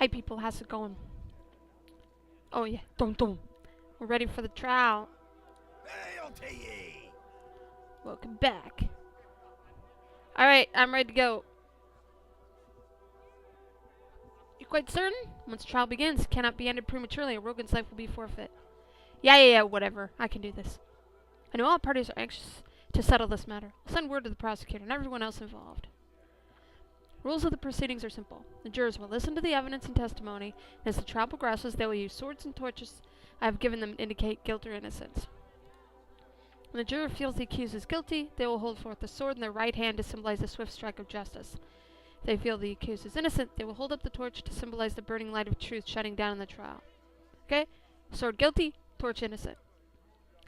Hi people, how's it going? Oh yeah, dum dum. We're ready for the trial. Hail to ye! Welcome back. Alright, I'm ready to go. You quite certain? Once the trial begins, it cannot be ended prematurely or Rogan's life will be forfeit. Yeah, whatever. I can do this. I know all parties are anxious to settle this matter. I'll send word to the prosecutor and everyone else involved. Rules of the proceedings are simple. The jurors will listen to the evidence and testimony, and as the trial progresses, they will use swords and torches I have given them to indicate guilt or innocence. When the juror feels the accused is guilty, they will hold forth the sword in their right hand to symbolize the swift strike of justice. If they feel the accused is innocent, they will hold up the torch to symbolize the burning light of truth shining down in the trial. Okay? Sword guilty, torch innocent.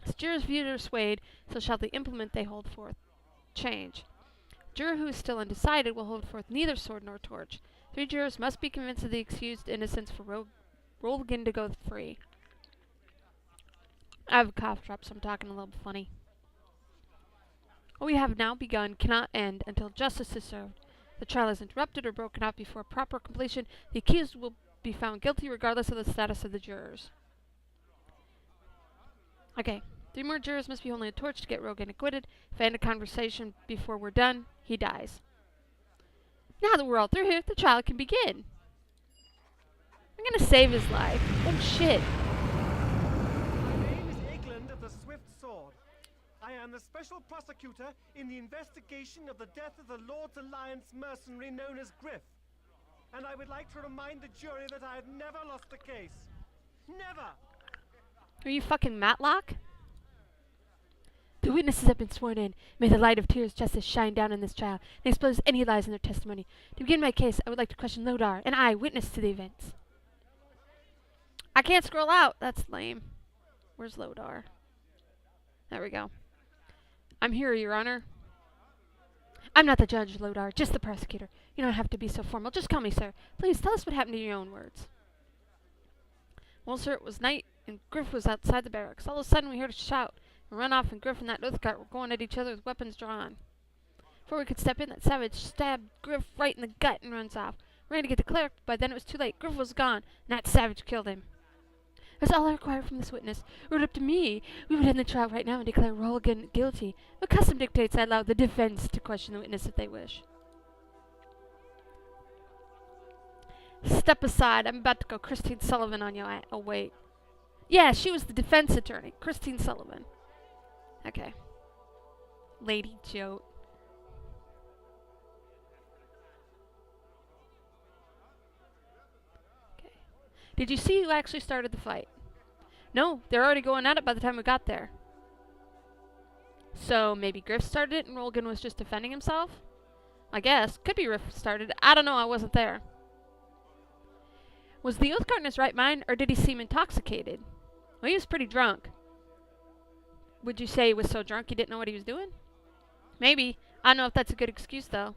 As jurors' views are swayed, so shall the implement they hold forth change. Juror who is still undecided will hold forth neither sword nor torch. 3 jurors must be convinced of the accused's innocence for Rogan to go free. I have a cough drop, so I'm talking a little bit funny. What we have now begun cannot end until justice is served. The trial is interrupted or broken off before proper completion. The accused will be found guilty regardless of the status of the jurors. Okay, 3 more jurors must be holding a torch to get Rogan acquitted. If I end a conversation before we're done, he dies. Now that we're all through here, the trial can begin. I'm gonna save his life. Oh shit. My name is Egland of the Swift Sword. I am the special prosecutor in the investigation of the death of the Lord's Alliance mercenary known as Griff. And I would like to remind the jury that I have never lost a case. Never! Are you fucking Matlock? The witnesses have been sworn in. May the light of tears justice shine down on this trial and expose any lies in their testimony. To begin my case, I would like to question Lodar, an eyewitness to the events. I can't scroll out. That's lame. Where's Lodar? There we go. I'm here, Your Honor. I'm not the judge, Lodar, just the prosecutor. You don't have to be so formal. Just call me sir. Please, tell us what happened in your own words. Well, sir, it was night, and Griff was outside the barracks. All of a sudden, we heard a shout. We ran off, and Griff and that Oathguard were going at each other with weapons drawn. Before we could step in, that savage stabbed Griff right in the gut and runs off. We ran to get the cleric, but by then it was too late. Griff was gone, and that savage killed him. That's all I require from this witness. Were it up to me, we would end the trial right now and declare Rogan guilty. But custom dictates I allow the defense to question the witness if they wish. Step aside. I'm about to go Christine Sullivan on you. Oh, wait. Yeah, she was the defense attorney. Christine Sullivan. Okay. Lady Jote. Okay. Did you see who actually started the fight? No, they're already going at it by the time we got there. So maybe Griff started it and Rogan was just defending himself? I guess. Could be Griff started it. I don't know. I wasn't there. Was the Oathguard in his right mind, or did he seem intoxicated? Well, he was pretty drunk. Would you say he was so drunk he didn't know what he was doing? Maybe. I don't know if that's a good excuse, though.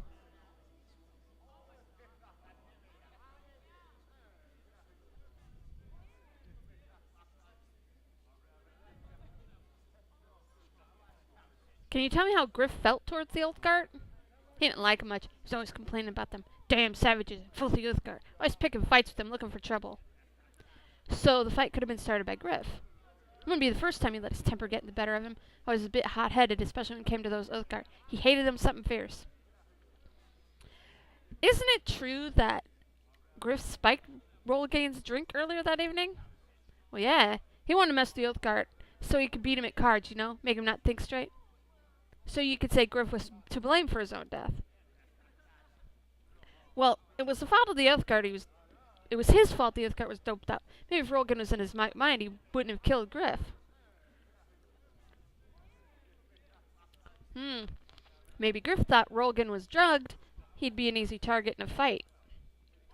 Can you tell me how Griff felt towards the Oathguard? He didn't like him much. He was always complaining about them. Damn savages, filthy Oathguard. Always picking fights with them, looking for trouble. So the fight could have been started by Griff. It wouldn't be the first time he let his temper get the better of him. Always a bit hot-headed, especially when it came to those Oathguard. He hated them something fierce. Isn't it true that Griff spiked Rolgain's drink earlier that evening? Well, yeah. He wanted to mess with the Oathguard so he could beat him at cards, you know? Make him not think straight. So you could say Griff was to blame for his own death. Well, it was the fault of the Oathguard. It was his fault the Oathguard was doped up. Maybe if Rogan was in his mind, he wouldn't have killed Griff. Maybe Griff thought Rogan was drugged. He'd be an easy target in a fight.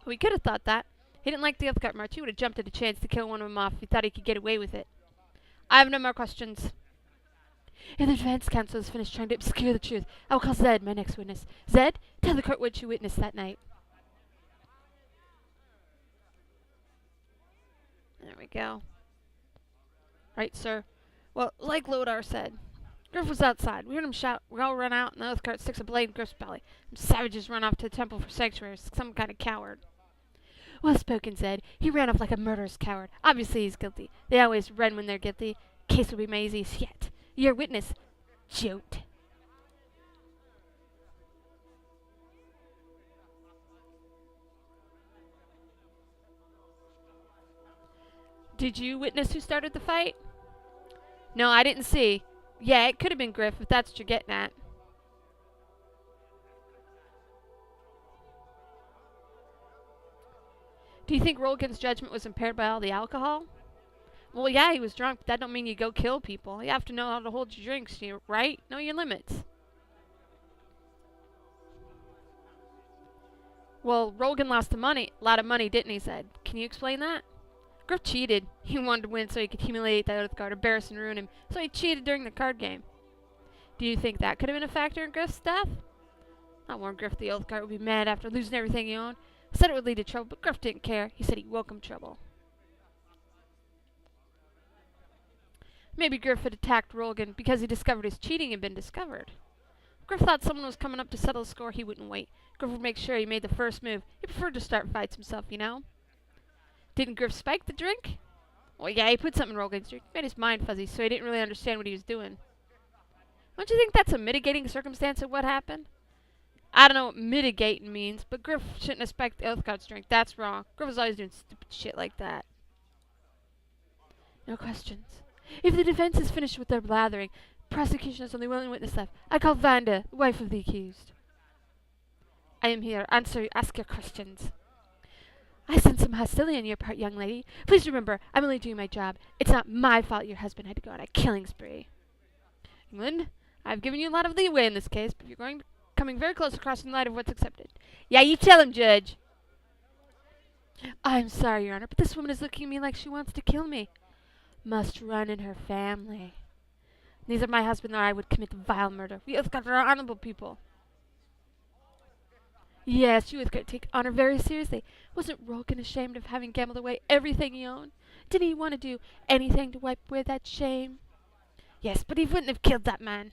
We could have thought that. He didn't like the Oathguard much. He would have jumped at a chance to kill one of them off if he thought he could get away with it. I have no more questions. If the defense counsel is finished trying to obscure the truth, I will call Zed, my next witness. Zed, tell the court what you witnessed that night. There we go. Right, sir. Well, like Lodar said, Griff was outside. We heard him shout. We all run out, and the Oathguard sticks a blade in Griff's belly. Some savages run off to the temple for sanctuary. Some kind of coward. Well spoken, Zed. He ran off like a murderous coward. Obviously he's guilty. They always run when they're guilty. Case will be my easiest yet. Your witness, Jote. Did you witness who started the fight? No, I didn't see. Yeah, it could have been Griff, if that's what you're getting at. Do you think Rolgan's judgment was impaired by all the alcohol? Well, yeah, he was drunk, but that don't mean you go kill people. You have to know how to hold your drinks, right? Know your limits. Well, Rolgan lost a lot of money, didn't he, Zed? Can you explain that? Griff cheated. He wanted to win so he could humiliate the Oath Guard, embarrass and ruin him. So he cheated during the card game. Do you think that could have been a factor in Griff's death? I warned Griff the Oath Guard would be mad after losing everything he owned. I said it would lead to trouble, but Griff didn't care. He said he welcomed trouble. Maybe Griff had attacked Rolgan because he discovered his cheating had been discovered. Griff thought someone was coming up to settle the score. He wouldn't wait. Griff would make sure he made the first move. He preferred to start fights himself, you know? Didn't Griff spike the drink? Well, yeah, he put something in Rolgan's drink. Made his mind fuzzy, so he didn't really understand what he was doing. Don't you think that's a mitigating circumstance of what happened? I don't know what mitigating means, but Griff shouldn't have spiked the Oath Guard's drink. That's wrong. Griff was always doing stupid shit like that. No questions. If the defense is finished with their blathering, prosecution has only one witness left. I call Vanda, wife of the accused. I am here. Ask your questions. I sense some hostility on your part, young lady. Please remember, I'm only doing my job. It's not my fault your husband had to go on a killing spree. England, I've given you a lot of leeway in this case, but you're coming very close to crossing the line of what's accepted. Yeah, you tell him, Judge. I'm sorry, Your Honor, but this woman is looking at me like she wants to kill me. Must run in her family. Neither my husband nor I would commit vile murder. We both got our honorable people. Yes, you would take honor very seriously. Wasn't Rolgan ashamed of having gambled away everything he owned? Didn't he want to do anything to wipe away that shame? Yes, but he wouldn't have killed that man.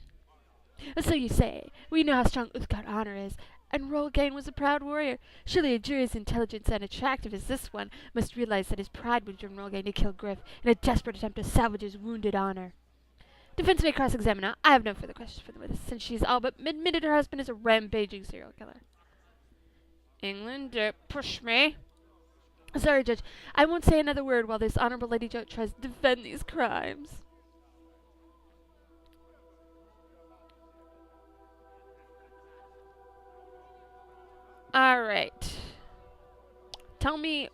So you say. We know how strong Uthgard honor is. And Rolgan was a proud warrior. Surely a jury as intelligent and attractive as this one must realize that his pride would drive Rolgan to kill Griff in a desperate attempt to salvage his wounded honor. Defense may cross-examine now. I have no further questions for the witness, since she's all but admitted her husband is a rampaging serial killer. England, push me. Sorry, Judge. I won't say another word while this honorable Lady Jote tries to defend these crimes. Alright. Tell me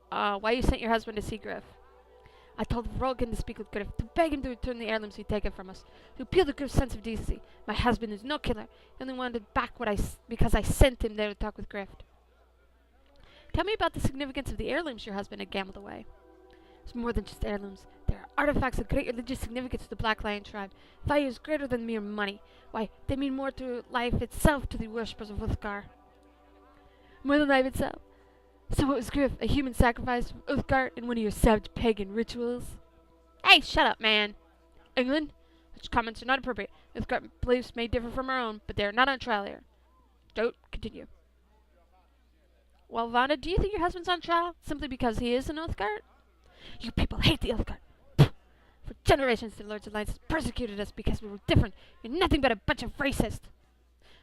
why you sent your husband to see Griff. I told Rolgan to speak with Griff, to beg him to return the heirlooms he'd taken from us, to appeal to Griff's sense of decency. My husband is no killer. He only wanted back because I sent him there to talk with Griff. Tell me about the significance of the heirlooms your husband had gambled away. It's more than just heirlooms. They are artifacts of great religious significance to the Black Lion tribe. Value is greater than mere money. Why, they mean more to life itself to the worshippers of Uthgar. More than life itself. So what was Griff, a human sacrifice of Uthgar in one of your savage pagan rituals? Hey, shut up, man! England, such comments are not appropriate. Uthgar beliefs may differ from our own, but they are not on trial here. Don't continue. Well, Vanda, do you think your husband's on trial simply because he is an Uthgar? You people hate the Uthgar. For generations, the Lord's Alliance has persecuted us because we were different. You're nothing but a bunch of racists.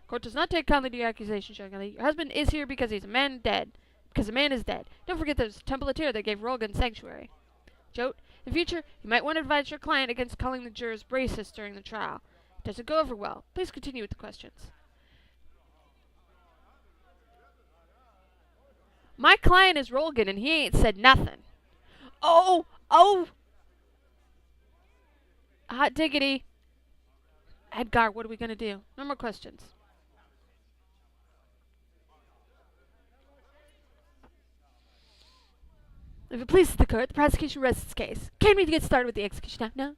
Court does not take kindly to your accusation, young lady. Your husband is here because he's a man dead. Because a man is dead. Don't forget there's a temple of Tyr that gave Rolgan sanctuary. Jote, in future, you might want to advise your client against calling the jurors racist during the trial. It doesn't go over well. Please continue with the questions. My client is Rolgan, and he ain't said nothing. Oh! Hot diggity. Edgar, what are we going to do? No more questions. If it pleases the court, the prosecution rests its case. Can we get started with the execution now? No?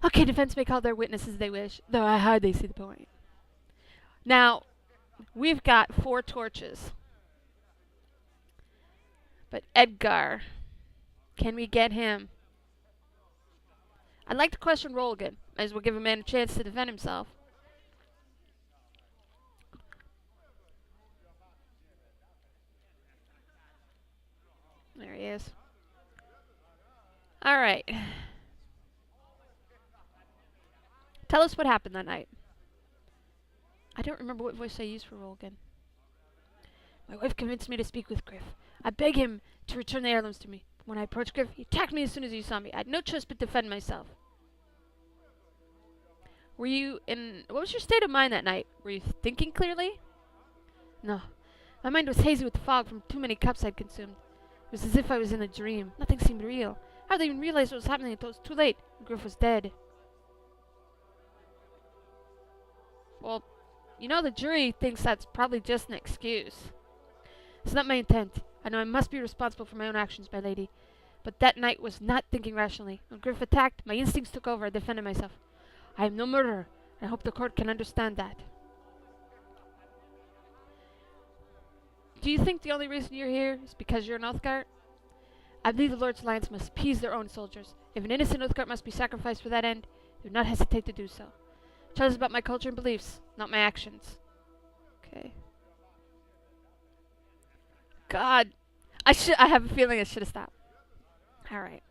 Okay, defense may call their witnesses as they wish, though I hardly see the point. Now, we've got 4 torches. But Edgar, can we get him? I'd like to question Rolgan. Might as well give a man a chance to defend himself. There he is. Alright. Tell us what happened that night. I don't remember what voice I used for Rolgan. My wife convinced me to speak with Griff. I begged him to return the heirlooms to me. When I approached Griff, he attacked me as soon as he saw me. I had no choice but to defend myself. What was your state of mind that night? Were you thinking clearly? No. My mind was hazy with the fog from too many cups I'd consumed. It was as if I was in a dream. Nothing seemed real. I hardly even realized what was happening until it was too late. Griff was dead. Well, you know the jury thinks that's probably just an excuse. It's not my intent. I know I must be responsible for my own actions, my lady. But that night was not thinking rationally. When Griff attacked, my instincts took over. I defended myself. I am no murderer. I hope the court can understand that. Do you think the only reason you're here is because you're an Oathguard? I believe the Lord's Alliance must appease their own soldiers. If an innocent Oathguard must be sacrificed for that end, do not hesitate to do so. The trial is about my culture and beliefs, not my actions. Okay. God. I have a feeling I should have stopped. Alright.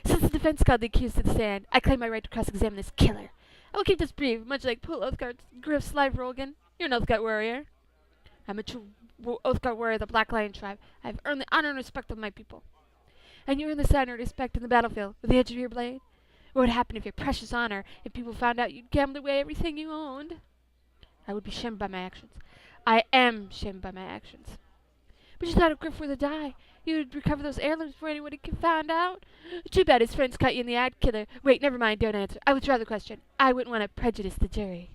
Since the defense called the accused to the stand, I claim my right to cross-examine this killer. I will keep this brief, much like Pool Oathguard's Griff's life, Rolgan. You're an Oathguard warrior. I'm a true Oathguard warrior of the Black Lion tribe. I have earned the honor and respect of my people. And you earn this honor and respect in the battlefield with the edge of your blade? What would happen if your precious honor, if people found out you'd gambled away everything you owned? I would be shamed by my actions. I am shamed by my actions. But you thought if Griff were to die, you would recover those heirlooms before anyone could find out? Too bad his friends caught you in the act, killer. Wait, never mind, don't answer. I withdraw the question. I wouldn't want to prejudice the jury.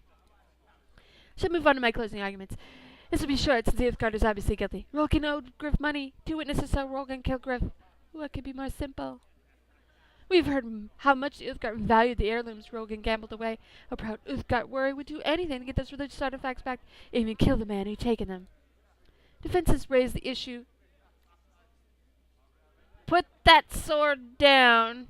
Shall move on to my closing arguments. This will be short, since the Oathguard is obviously guilty. Rolgan owed Griff money. 2 witnesses saw Rolgan kill Griff. What could be more simple? We've heard how much the Oathguard valued the heirlooms Rolgan gambled away. A proud Oathguard warrior would do anything to get those religious artifacts back, even kill the man who'd taken them. Defenses raised the issue. Put that sword down.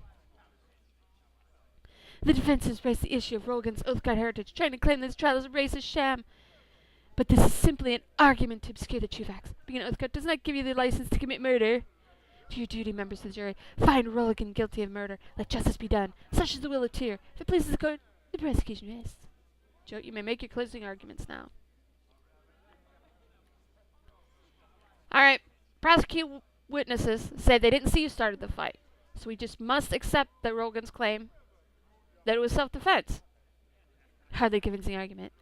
The defenses raised the issue of Rolgan's Oathguard heritage, trying to claim this trial as a racist sham. But this is simply an argument to obscure the true facts. Being an Oathguard does not give you the license to commit murder. Do your duty, members of the jury. Find Rolgan guilty of murder. Let justice be done. Such is the will of Tyr. If it pleases the court, the prosecution rests. Joe, you may make your closing arguments now. Alright, prosecute witnesses say they didn't see you started the fight. So we just must accept that Rolgan's claim that it was self-defense. Hardly convincing argument.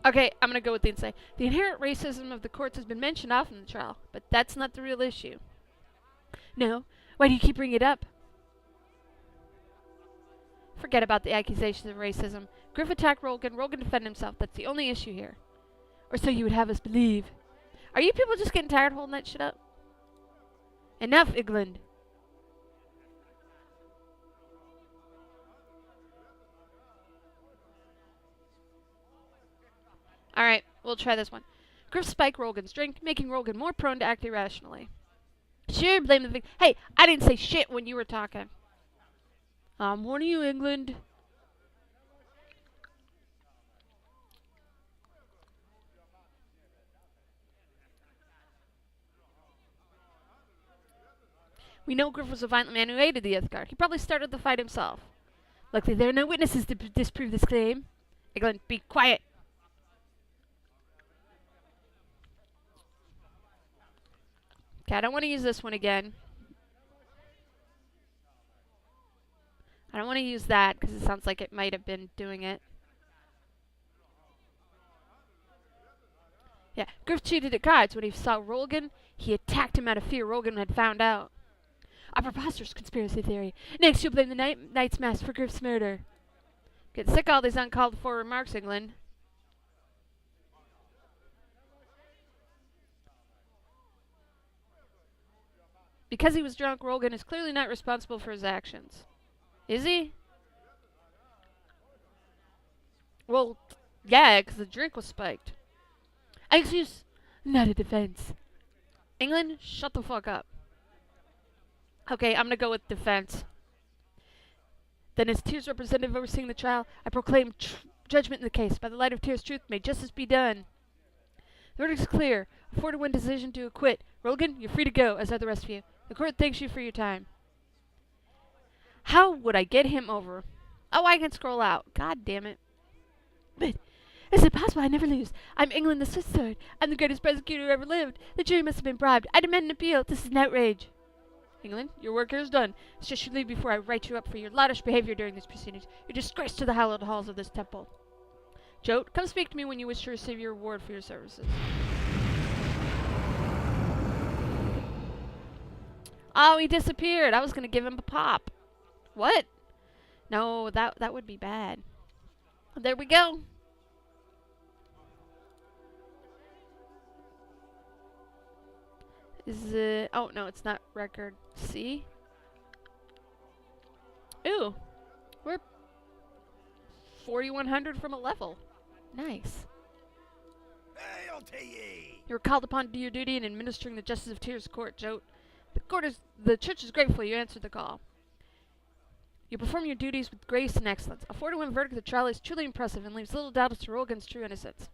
Okay, I'm gonna go with the insane. The inherent racism of the courts has been mentioned often in the trial, but that's not the real issue. No? Why do you keep bringing it up? Forget about the accusations of racism. Griff attacked Rolgan. Rolgan defended himself. That's the only issue here. Or so you would have us believe. Are you people just getting tired of holding that shit up? Enough, England. Alright, we'll try this one. Griff spiked Rolgan's drink, making Rolgan more prone to act irrationally. Sure, blame the victim. Hey, I didn't say shit when you were talking. I'm warning you, England. We know Griff was a violent man who aided the Oathguard. He probably started the fight himself. Luckily, there are no witnesses to disprove this claim. England, be quiet. Okay, I don't want to use this one again. I don't want to use that because it sounds like it might have been doing it. Yeah, Griff cheated at cards. When he saw Rolgan, he attacked him out of fear Rolgan had found out. A preposterous conspiracy theory. Next, you'll blame the Knight's Mask for Griff's murder. Get sick of all these uncalled for remarks, England. Because he was drunk, Rolgan is clearly not responsible for his actions. Is he? Well, yeah, because the drink was spiked. Excuse, not a defense. England, shut the fuck up. Okay, I'm gonna go with defense. Then, as Tears' representative overseeing the trial, I proclaim judgment in the case. By the light of Tears' truth, may justice be done. The verdict is clear. A 4-1 decision to acquit. Rogan, you're free to go, as are the rest of you. The court thanks you for your time. How would I get him over? Oh, I can scroll out. God damn it. But is it possible I never lose? I'm England the Swiss Sword. I'm the greatest prosecutor who ever lived. The jury must have been bribed. I demand an appeal. This is an outrage. England, your work here is done. It's just you leave before I write you up for your loutish behavior during these proceedings. You're disgrace to the hallowed halls of this temple. Jote, come speak to me when you wish to receive your reward for your services. Oh, he disappeared. I was going to give him a pop. What? No, that would be bad. There we go. Is it... Oh, no, it's not record C. Ooh. We're 4,100 from a level. Nice. Hail to ye! You were called upon to do your duty in administering the justice of Tears Court, Jote. The church is grateful you answered the call. You perform your duties with grace and excellence. A 4-1 verdict of the trial is truly impressive and leaves little doubt as to Rogan's true innocence.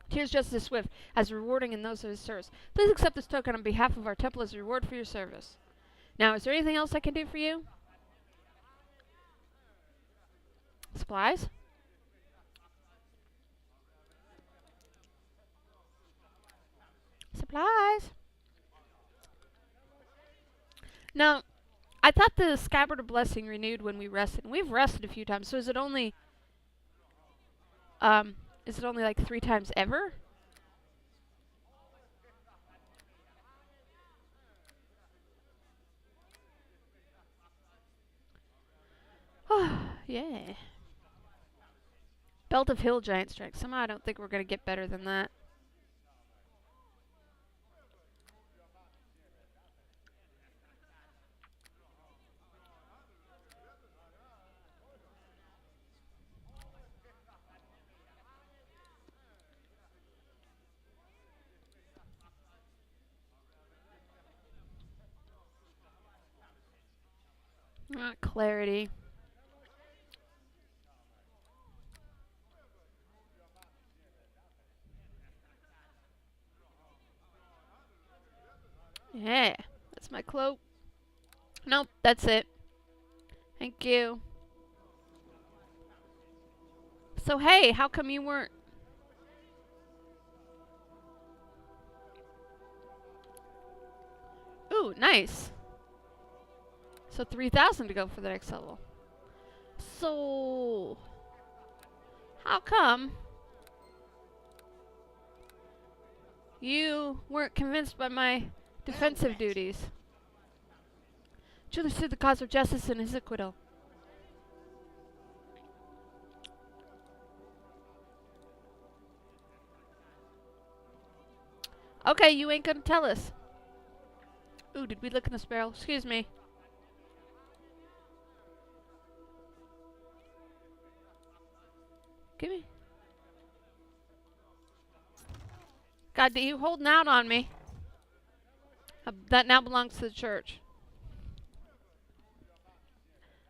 Tears Justice Swift as rewarding in those of his service. Please accept this token on behalf of our temple as a reward for your service. Now, is there anything else I can do for you? Supplies? Supplies? Now, I thought the Scabbard of Blessing renewed when we rested. And we've rested a few times, so is it only like 3 times ever? Yeah. Belt of Hill Giant Strength. Somehow I don't think we're going to get better than that. Clarity. Yeah, that's my cloak. Nope, that's it. Thank you. So hey, how come you weren't... Ooh, nice. So 3,000 to go for the next level. So... how come you weren't convinced by my defensive duties? Truly sued the cause of justice in his acquittal. Okay, you ain't gonna tell us. Ooh, did we look in this barrel? Excuse me. Give me. God, you holding out on me. That now belongs to the church.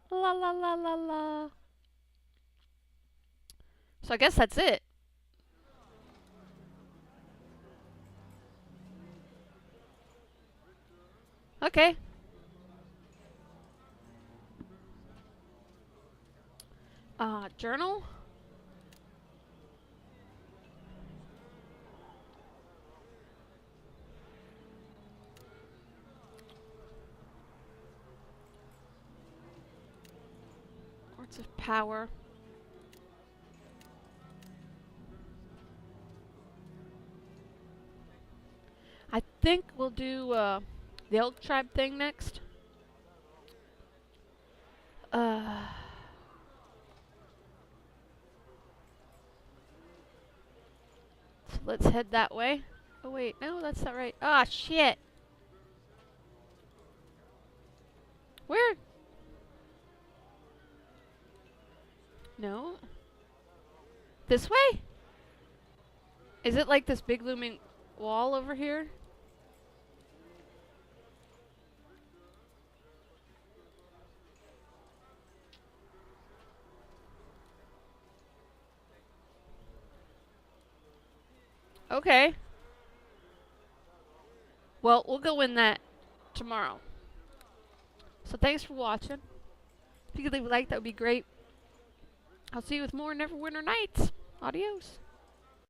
La la la la la. So I guess that's it. Okay. Journal? Words of power. I think we'll do, the Elk Tribe thing next. So let's head that way. Oh wait, no, that's not right. Ah, shit! Where? No. This way? Is it like this big looming wall over here? Okay. Well, we'll go in that tomorrow. So thanks for watching. If you could leave a like, that would be great. I'll see you with more Neverwinter Nights. Adios.